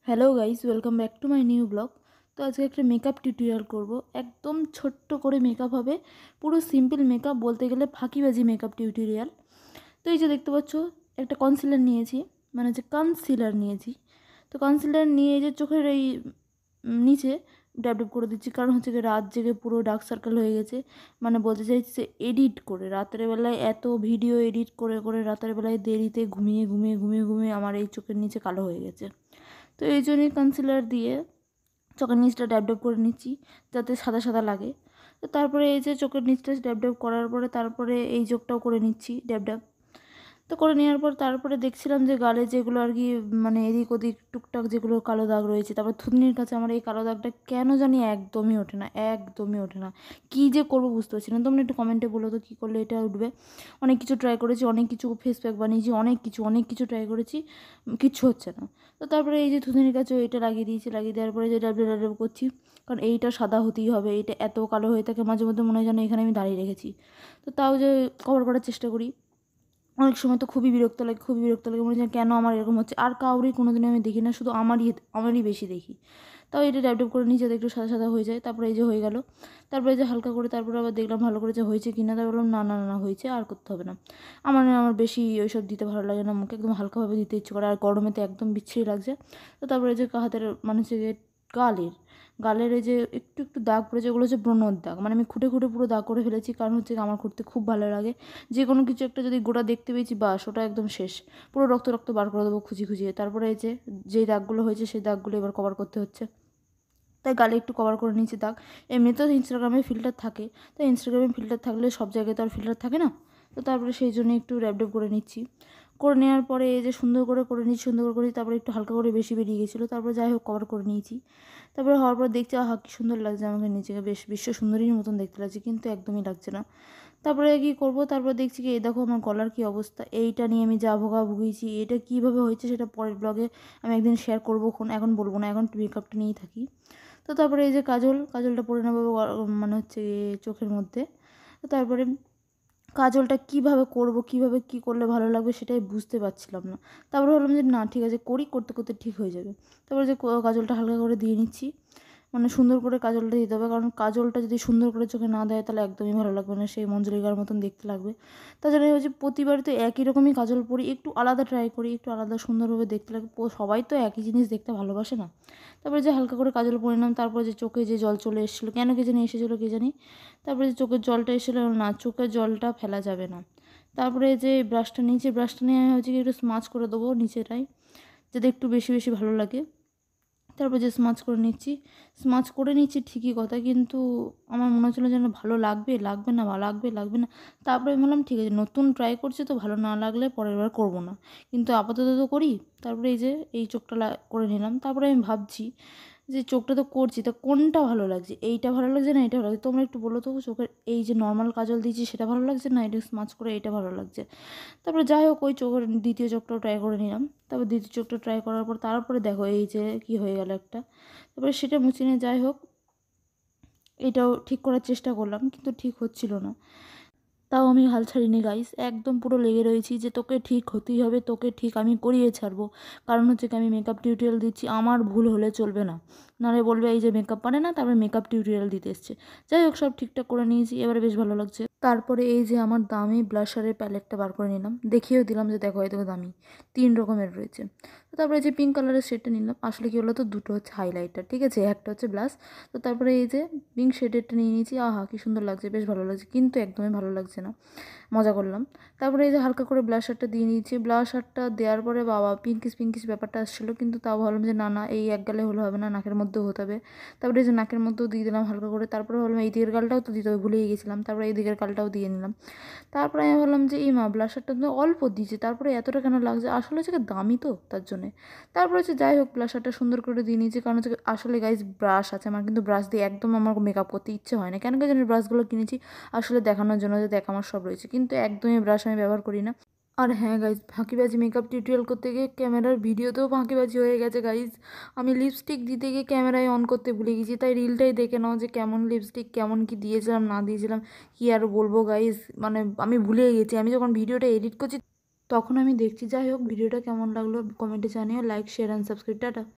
Hello guys, welcome back to my new blog. তো আজকে একটা মেকআপ টিউটোরিয়াল করব। একদম ছোট্ট করে মেকআপ হবে, পুরো সিম্পল মেকআপ, বলতে গেলে ফাঁকিবাজি মেকআপ টিউটোরিয়াল। তো এই যে দেখতে পাচ্ছ, একটা কনসিলার নিয়েছি, মানে যে কনসিলার নিয়েছি। তো কনসিলার নিয়ে এই যে চোখের এই নিচে ড্যাব ড্যাব করে দিচ্ছি, কারণ হচ্ছে কি রাত জেগে পুরো ডার্ক সার্কেল হয়ে গেছে। মানে বলতে চাইছে এডিট করে রাতের বেলায় এত ভিডিও এডিট করে করে রাতের বেলায় দেরিতে ঘুমিয়ে ঘুমিয়ে ঘুমিয়ে ঘুমিয়ে আমার এই চোখের নিচে কালো হয়ে গেছে। তো এই জন্যই কনসিলার দিয়ে চোখের নিচটা ড্যাব ড্যাব করে নিচ্ছি, যাতে সাদা সাদা লাগে। তো তারপরে এই যে চোখের নিচটা ড্যাব ড্যাব করার পরে তারপরে এই চোখটাও করে নিচ্ছি ড্যাব ড্যাব। তো করে নেওয়ার পর তারপরে দেখছিলাম যে গালে যেগুলো আর কি মানে এদিক ওদিক টুকটাক যেগুলো কালো দাগ রয়েছে, তারপর থুতনির কাছে আমার এই কালো দাগটা কেন জানি একদমই ওঠে না, একদমই ওঠে না। কী যে করবো বুঝতে পারছি না। তোমরা একটু কমেন্টে বলো তো কী করলে এটা উঠবে। অনেক কিছু ট্রাই করেছি, অনেক কিছু ফেস প্যাক বানিয়েছি, অনেক কিছু ট্রাই করেছি, কিচ্ছু হচ্ছে না। তো তারপরে এই যে থুতনির কাছে এটা লাগিয়ে দিয়েছি, লাগিয়ে দেওয়ার পরে যে ডাবডাব ডাবডাব করছি, কারণ এইটা সাদা হতেই হবে। এইটা এত কালো হয়ে থাকে মাঝে মধ্যে মনে হয় যেন এখানে আমি দাঁড়িয়ে রেখেছি। তো তাও যে কভার করার চেষ্টা করি, অনেক সময় তো খুবই বিরক্ত লাগে, খুবই বিরক্ত লাগে, মনে হয় কেন আমার এরকম হচ্ছে। আর কাউরই কোনো দিনও আমি দেখি না, শুধু আমারই বেশি দেখি। তাও এটা ড্যাব ড্যাব করে নিয়ে যাতে একটু সাদা সাদা হয়ে যায়। তারপরে এই যে হয়ে গেল। তারপরে এই যে হালকা করে তারপরে আবার দেখলাম ভালো করে যে হয়েছে কিনা, তারপর বললাম না না না হয়েছে, আর করতে হবে না। আমার বেশি ওইসব দিতে ভালো লাগে না, মুখে একদম হালকাভাবে দিতে ইচ্ছে করে, আর গরমেতে একদম বিচ্ছিরি লাগছে। তো তারপরে এই যে হাতের মানে হচ্ছে যে গালের গালের এই যে একটু একটু দাগ পড়েছে, ওগুলো হচ্ছে ব্রণর দাগ, মানে আমি খুঁটে খুঁটে পুরো দাগ করে ফেলেছি, কারণ হচ্ছে আমার করতে খুব ভালো লাগে। যে কোনো কিছু একটা যদি গোটা দেখতে পেয়েছি, বাস ওটা একদম শেষ, পুরো রক্ত রক্ত বার করে দেবো খুঁজি খুঁজিয়ে। তারপরে এই যে যেই দাগগুলো হয়েছে সেই দাগগুলো এবার কভার করতে হচ্ছে, তাই গালে একটু কভার করে নিয়েছি দাগ। এমনিতেও ইনস্টাগ্রামে ফিল্টার থাকে, তাই ইনস্টাগ্রামে ফিল্টার থাকলে সব জায়গায় তো আর ফিল্টার থাকে না। তো তারপরে সেই জন্য একটু র্যাপডেপ করে নিচ্ছি। করে নেওয়ার পরে এই যে সুন্দর করে নিচ্ছি, সুন্দর করে তারপরে একটু হালকা করে বেশি বেরিয়ে গেছিলো, তারপরে যাই হোক কভার করে নিয়েছি। তারপরে হওয়ার পর দেখছি আহা কী সুন্দর লাগছে আমাকে, নিজেকে বেশ বিশ্ব সুন্দরীর মতন দেখতে লাগছে, কিন্তু একদমই লাগছে না। তারপরে কী করবো, তারপরে দেখছি কি এই দেখো আমার গলার কী অবস্থা। এইটা নিয়ে আমি যা ভোগা ভুগিয়েছি, এটা কীভাবে হয়েছে সেটা পরের ব্লগে আমি একদিন শেয়ার করবো, এখন বলবো না, এখন মেকআপটা নিয়েই থাকি। তো তারপরে এই যে কাজলটা পরে নেবো মানে হচ্ছে চোখের মধ্যে। তো তারপরে কাজলটা কীভাবে করব, কীভাবে কী করলে ভালো লাগবে সেটাই বুঝতে পারছিলাম না। তারপরে ভাবলাম যে না ঠিক আছে করতে করতে ঠিক হয়ে যাবে। তারপরে যে কাজলটা হালকা করে দিয়ে নিচ্ছি, মানে সুন্দর করে কাজলটা দিতে হবে, কারণ কাজলটা যদি সুন্দর করে চোখে না দেয় তাহলে একদমই ভালো লাগবে না, সেই মঞ্জুলিকার মতন দেখতে লাগবে। তাছাড়া হচ্ছে প্রতিবারই তো একই রকমই কাজল পরি, একটু আলাদা ট্রাই করি, একটু আলাদা সুন্দরভাবে দেখতে লাগে। সবাই তো একই জিনিস দেখতে ভালোবাসে না। তারপরে যে হালকা করে কাজল পরে নিলাম, তারপরে যে চোখে যে জল চলে এসেছিলো, কেন কে জানি এসেছিলো কে জানি। তারপরে যে চোখের জলটা এসেছিলো, না চোখের জলটা ফেলা যাবে না। তারপরে যে ব্রাশটা নিয়ে হচ্ছে কি একটু স্মাচ করে দেবো নিচেটাই, যাতে একটু বেশি বেশি ভালো লাগে। তারপর যে স্মাচ করে নিচ্ছি ঠিকই কথা, কিন্তু আমার মনে হচ্ছিলো যেন ভালো লাগবে না। তারপরে আমি বললাম ঠিক আছে, নতুন ট্রাই করছি তো, ভালো না লাগলে পরের বার করবো না, কিন্তু আপাতত তো করি। তারপরে এই যে এই চোখটা করে নিলাম। তারপরে আমি ভাবছি যে চোখটা তো করছি, তা কোনটা ভালো লাগছে, এইটা ভালো লাগছে না এটা ভালো লাগছে, তোমরা একটু বলো তো। চোখের এই যে নর্মাল কাজল দিয়েছি সেটা ভালো লাগছে না এটা স্মাচ করে এইটা ভালো লাগছে। তারপরে যাই হোক ওই চোখের দ্বিতীয় চোখটাও ট্রাই করে নিলাম। তারপর দ্বিতীয় চোখটা ট্রাই করার পর তারপরে দেখো এই যে কি হয়ে গেল একটা। তারপরে সেটা মুছে নিয়ে যাই হোক এটাও ঠিক করার চেষ্টা করলাম, কিন্তু ঠিক হচ্ছিল না। তাও আমি হাল ছাড়িনি গাইস, একদম পুরো লেগে রয়েছি যে তোকে ঠিক হতেই হবে, তোকে ঠিক আমি করিয়ে ছাড়বো। কারণ হচ্ছে কি আমি মেকআপ টিউটোরিয়াল দিচ্ছি, আমার ভুল হলে চলবে না, নাহলে বলবে এই যে মেকআপ পারে না, তারপরে মেকআপ টিউটোরিয়াল দিতে এসছে। যাই হোক সব ঠিকঠাক করে নিয়েছি, এবারে বেশ ভালো লাগছে। তারপরে এই যে আমার দামি ব্লাশারের প্যালেটটা বার করে নিলাম, দেখিয়েও দিলাম যে দেখো এই দেখো দামি 3 রকমের রয়েছে। তো তারপরে যে পিঙ্ক কালারের শেডটা নিলাম, আসলে কি হলো তো দুটো হচ্ছে হাইলাইটার, ঠিক আছে, একটা হচ্ছে ব্লাশ। তো তারপরে এই যে পিঙ্ক শেডেরটা নিয়ে নিয়েছি, আহা কি সুন্দর লাগছে, বেশ ভালো লাগছে, কিন্তু একদমই ভালো লাগছে না, মজা করলাম। তারপরে এই যে হালকা করে ব্লাশারটা দিয়ে নিয়েছি, ব্লাশারটা দেওয়ার পরে বাবা পিঙ্কিশ ব্যাপারটা আসছিলো, কিন্তু তাও ভাবলাম যে না না এই এক গালে হলে হবে না, নাকের মধ্যেও হতে হবে। তারপরে এই যে নাকের মধ্যেও দিয়ে দিলাম হালকা করে। তারপরে ভাবলাম এই দিকের গালটাও তো দিতে হবে, ভুলেই গেছিলাম, তারপরে এই দিকের গালটাও দিয়ে নিলাম। তারপরে আমি ভাবলাম যে এই মা ব্লাশারটা তো অল্প দিয়েছে, তারপরে এতটা কেন লাগছে, আসলে হচ্ছে দামি তো তার জন্যে। তারপরে হচ্ছে যাই হোক ব্লাশারটা সুন্দর করে দিয়ে নিয়েছি, কারণ হচ্ছে আসলে গাইজ ব্রাশ আছে আমার, কিন্তু ব্রাশ দিয়ে একদম আমার মেকআপ করতে ইচ্ছে হয় না, কেন কি জানি ব্রাশগুলো কিনেছি আসলে দেখানোর জন্য, যে দেখ আমার সব রয়েছে, কিন্তু একদমই ব্রাশ আমি ব্যবহার করি না। আর হ্যাঁ গাইজ, ফাঁকিবাজি মেকআপ টিউটোরিয়াল করতে গিয়ে ক্যামেরার ভিডিওতেও ফাঁকিবাজি হয়ে গেছে গাইজ। আমি লিপস্টিক দিতে গিয়ে ক্যামেরায় অন করতে ভুলে গেছি, তাই রিলটাই দেখে নাও যে কেমন লিপস্টিক কেমন কি দিয়েছিলাম না দিয়েছিলাম, কি আর বলবো গাইজ, মানে আমি ভুলে গেছি। আমি যখন ভিডিওটা এডিট করছি তখন আমি দেখছি। যাই হোক ভিডিওটা কেমন লাগলো কমেন্টে জানিও, like share and subscribe, tata.